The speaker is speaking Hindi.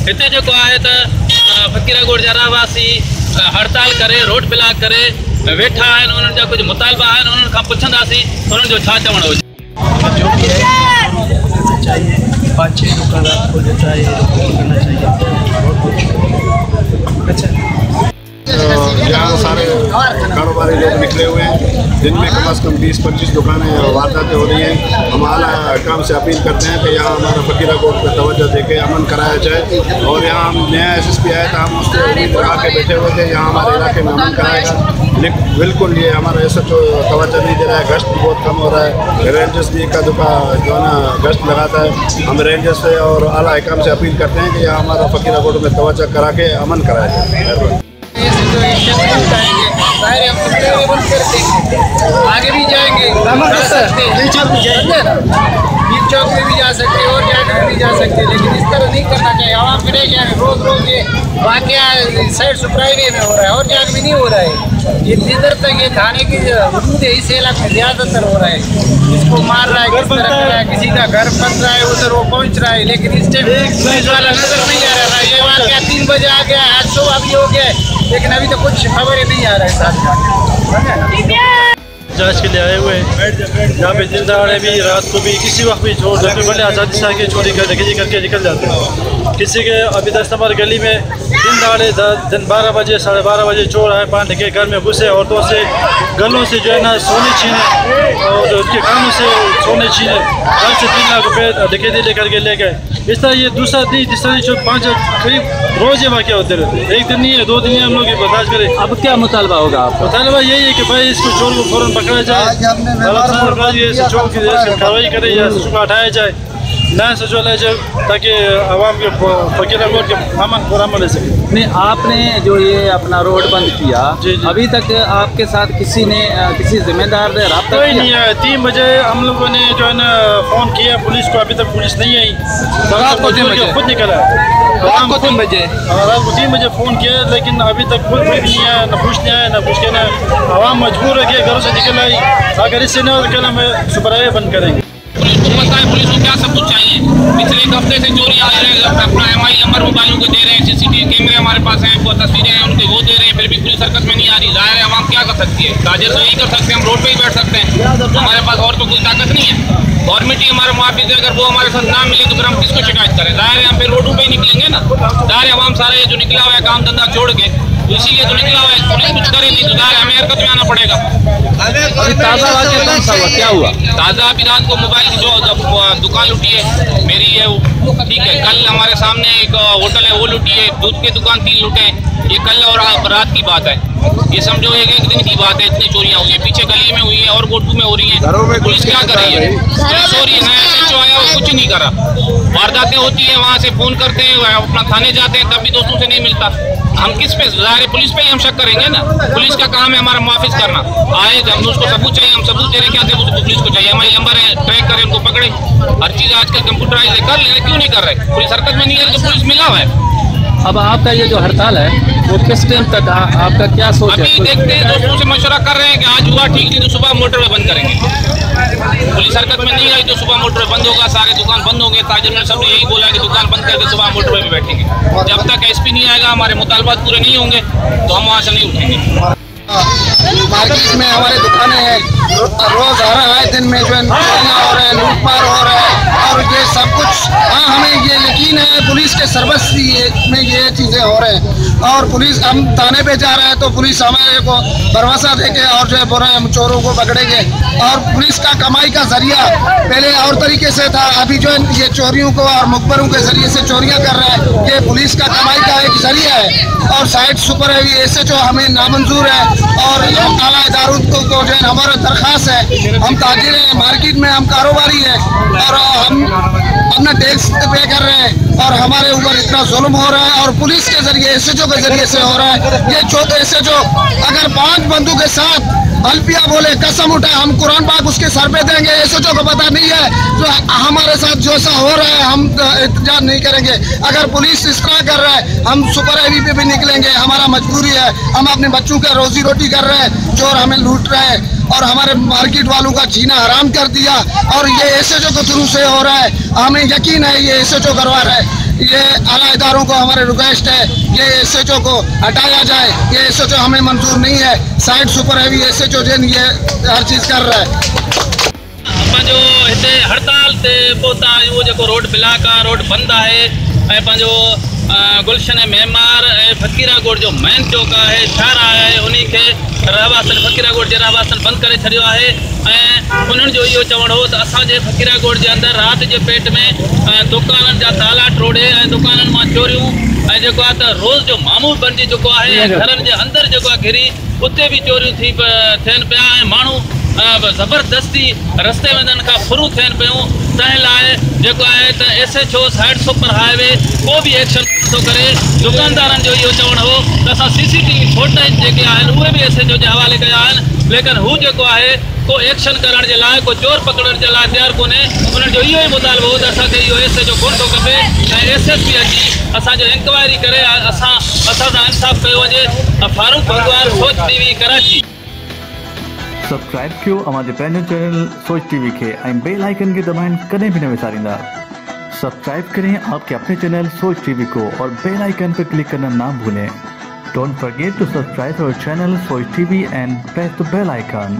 हिते जेको आहे त फ़कीराकोट जा रहवासी हड़ताल करे रोड ब्लॉक करे वेठा आहिनि। उन्हनि जा कुझु मुतालबा आहिनि, उन्हनि खां पुछंदासीं उन्हनि जो छा चवणु हुजे। जो भी है चाहिए 5-6 दुकानदार को चाहिए करना चाहिए। अच्छा यहाँ सारे कारोबारी लोग निकले हुए हैं, दिन में कम से कम 20-25 दुकानें वारदातें हो रही हैं। हम आला काम से अपील करते हैं कि यहाँ हमारा फ़कीराकोट पर तवज्जो देके अमन कराया जाए। और यहाँ हम नया SSP आया था, हम उससे उम्मीद लगा के बैठे हुए थे यहाँ हमारे इलाके में अमन कराएगा, लेकिन बिल्कुल ये हमारा SHO तवज्जो नहीं दे रहा है। गश्त बहुत कम हो रहा है, रेंजर्स भी का दुका जो है ना गश्त लगाता है। हम रेंजर्स से और आला काम से अपील करते हैं कि यहाँ हमारा फ़कीराकोट में तवज्जो करा के अमन कराया जाए। आगे भी जाएंगे, चौक में भी जा सकते और जगह भी जा सकते, लेकिन इस तरह नहीं करना चाहिए। आवाम परेशान है, रोज रोज ये वाकया साइड सुपराइवे में हो रहा है और जगह भी नहीं हो रहा है। ये जिधर तक ये थाने की हदूद है इस इलाके में ज़्यादातर हो रहा है। इसको मार रहा है, किस तरह कर रहा है, किसी का घर बन रहा है, उधर वो पहुँच रहा है, लेकिन इस टाइम पुलिस वाला नजर नहीं आ रहा है। ये वाकया 3 बजे आ गया, आज सुबह भी हो गया, लेकिन अभी तो कुछ खबरें नहीं आ रहा है साथ। जांच के लिए आए हुए हैं यहाँ पे। दिन दहाड़े भी रात को भी किसी वक्त भी चोर घर पे बड़े आज़ादी से आके चोरी करके निकल जाते हैं। किसी के अभी 10 नंबर गली में दिन दहाड़े दिन 12 बजे 12:30 बजे चोर आए, पान के घर में घुसे, औरतों से गलों से जो है ना सोने छीने और उनके कानों से सोने छीने, घर से 3 लाख रुपये डकैती लेकर के ले गए। इस तरह ये दूसरा दिन तीसरा दिन 5 करीब रोज़ ये वाक़या होते रहते हैं। एक दिन नहीं है, 2 दिन नहीं, हम लोग ये बर्दाश्त करें। अब क्या मुतालबा होगा आपका? मुतालबा यही है कि भाई इसको चोर को फ़ौरन पकड़ा जाए, चोर की कार्रवाई करे या SHO को हटाया जाए, नया SHO लाया जाए, ताकि आवाम के फ़कीराकोट के अमन पुरअमन रह सके। नहीं, आपने जो ये अपना रोड बंद किया, अभी तक आपके साथ किसी ने किसी जिम्मेदार ने रब्ता कोई नहीं आया। 3 बजे हम लोगों ने जो है ना फ़ोन किया पुलिस को, अभी तक पुलिस नहीं आई। रात को 3 बजे खुद निकला, रात को 3 बजे फ़ोन किया, लेकिन अभी तक कोई नहीं आया, न पूछने आया न पूछ के ना। आवाम मजबूर है कि घरों से निकल आई। अगर इससे न हो तो हम सुपरहाइवे बंद करेंगे। पुलिस को पता है, पुलिस को क्या सब कुछ चाहिए। पिछले 1 हफ्ते से चोरी आ रहे हैं, अपना MI नंबर मोबाइलों को दे रहे हैं, CCTV कैमरे हमारे पास हैं, वो तस्वीरें हैं उनके वो दे रहे हैं, फिर भी पुलिस हरकत में नहीं आ रही। जाहिर है आवाम क्या कर सकती है, ताजर तो यही कर सकते हैं, हम रोड पे ही बैठ सकते हैं, हमारे पास और तो कोई ताकत नहीं है। गवर्नमेंट ही हमारे मुआफिज है, अगर वो हमारे साथ ना मिले तो फिर हम किसको शिकायत करें। जाहिर है हम फिर रोडों पे ही निकलेंगे ना। जाहिर है आवाम सारे जो निकला हुआ है काम धंधा छोड़ के, इसीलिए तो निकला हुआ है। पुलिस कुछ करे नहीं तो जाहिर हमें हरकत में आना पड़ेगा। अभी ताज़ा वाक़या कौन सा हुआ, क्या हुआ? ताज़ा अभी रात को मोबाइल की जो दुकान लूटी है मेरी है वो, ठीक है। कल हमारे सामने एक होटल है वो लूटी है, दूध की दुकान 3 लूटे हैं। ये कल और रात की बात है, ये समझो एक दिन की बात है। इतनी चोरियाँ हुई है, पीछे गली में हुई है और गोटू में हो रही है। पुलिस क्या कर रही है? पुलिस हो रही है, नया SHO आया वो कुछ नहीं करा। वारदातें होती है, वहाँ से फ़ोन करते हैं, अपना थाने जाते हैं, तब भी दोस्तों से नहीं मिलता। हम किस पे? ज़ाहिर पुलिस पे ही हम शक करेंगे ना। पुलिस का काम है हमारा मुआफिज करना। आए हम उसको सबूत चाहिए, हम सबूत दे रहे, क्या सबूत पुलिस को चाहिए? हमारे नंबर है, ट्रैक करें, उनको पकड़े। हर चीज़ आजकल कंप्यूटराइज है, कर लें, क्यों नहीं कर रहे? पुलिस हरकत में नहीं है तो पुलिस मिला हुआ है। अब आपका ये जो हड़ताल है वो किस टाइम तक, आपका क्या सोच है? अभी देखते हैं, दोस्तों से मशवरा कर रहे हैं कि आज हुआ ठीक नहीं तो सुबह मोटरवे बंद करेंगे। पुलिस हरकत में नहीं आई तो सुबह मोटरवे बंद होगा, सारे दुकान बंद होंगे। ताजर ने सबने यही बोला कि दुकान बंद करके सुबह मोटरवे में बैठेंगे। जब तक SP नहीं आएगा, हमारे मुतालबात पूरे नहीं होंगे तो हम वहाँ से नहीं उठेंगे। मार्केट में हमारे दुकानें हैं, रोज आ रहा है, दिन में जो है चोरियाँ हो रहे हैं, लूटमार हो रहा है और ये सब कुछ। हाँ, हमें ये यकीन है पुलिस के सरबस्ती में ये चीज़ें हो रहे हैं और पुलिस, हम थाने पे जा रहे हैं तो पुलिस हमारे को भरोसा देके और जो है बोल रहे हैं हम चोरों को पकड़ेंगे। और पुलिस का कमाई का जरिया पहले और तरीके से था, अभी जो है ये चोरियों को और मुखबरों के जरिए से चोरियाँ कर रहा है। ये पुलिस का कमाई का एक जरिया है और साइड सुपरहाइवे SHO हमें नामंजूर है। और आला इदारों को जो है हमारा दरख्वास्त है, हम ताजिर हैं, मार्केट में हम कारोबारी हैं और हम अपना टैक्स पे कर रहे हैं और हमारे ऊपर इतना जुल्म हो रहा है और पुलिस के जरिए SHO के जरिए से हो रहा है। ये SHO अगर 5 बंदूक के साथ अलपिया बोले, कसम उठाए, हम कुरान पाक उसके सर पे देंगे। SHO को पता नहीं है जो हमारे साथ जो सा हो रहा है, हम इंतजार नहीं करेंगे। अगर पुलिस इस तरह कर रहा है, हम सुपरहाइवे पे भी निकलेंगे, हमारा मजबूरी है। हम अपने बच्चों का रोजी रोटी कर रहे हैं, चोर हमें लूट रहे हैं और हमारे मार्केट वालों का जीना हराम कर दिया और ये SHO के थ्रू से हो रहा है। हमें यकीन है ये SHO करवा रहा है। ये आला इदारों को हमारे रिक्वेस्ट है, ये SHO को हटाया जाए। ये SHO हमें मंजूर नहीं है। साइड सुपर हैवी SHO जिन ये हर चीज़ कर रहा है। पंहिंजो हिते हड़ताल ते पहुता आहियूं, जेको रोड ब्लॉक आहे, रोड बंदि आहे ऐं पंहिंजो गुलशन मेमार ऐं फकीरा ॻोठ जो मेन चौक आहे, शाहरा आहे, उन खे रहवासन फकीरा ॻोठ जे रहवासन बंदि करे छॾियो आहे। ऐं उन्हनि जो इहो चवणु हो त असांजे फकीरा ॻोठ जे अंदरि राति जे पेट में दुकाननि जा ताला टोड़े ऐं दुकाननि मां चोरियूं ऐं जेको आहे त रोज़ जो मामूल बणिजी चुको आहे। ऐं घरनि जे अंदरि जेको आहे घिरी उते बि चोरियूं थियनि पिया ऐं माण्हू ज़बरदस्ती रस्ते में खां फुरू थियनि पियूं। तंहिं लाइ जेको आहे त SHO साइड सुपर हाईवे को बि एक्शन थो करे। दुकानदारनि जो इहो चवणु हो त असां CCTV फुटेज जेके आहिनि उहे बि SHO जे हवाले कया आहिनि, लेकिन हू जेको आहे को एक्शन करण जे लाइ, को चोर पकड़ण जे लाइ तयारु कोन्हे। उन्हनि जो इहो ई मुतालबो हो त असांखे इहो SHO कोन थो खपे ऐं SSP अची असांजो इंक्वायरी करे असां सां इंसाफ़ कयो वञे। फारूक भगवान, सोच TV कराची। सब्सक्राइब कयो हमारे पंहिंजो चैनल सोच TV के ऐं बेल आइकन के दबाएं, कदें भी न विसारींदा। सब्सक्राइब करें आपके अपने चैनल सोच TV को और बेल आइकन पर क्लिक करना ना भूलें। Don't forget to subscribe our channel Soch TV and press the bell icon.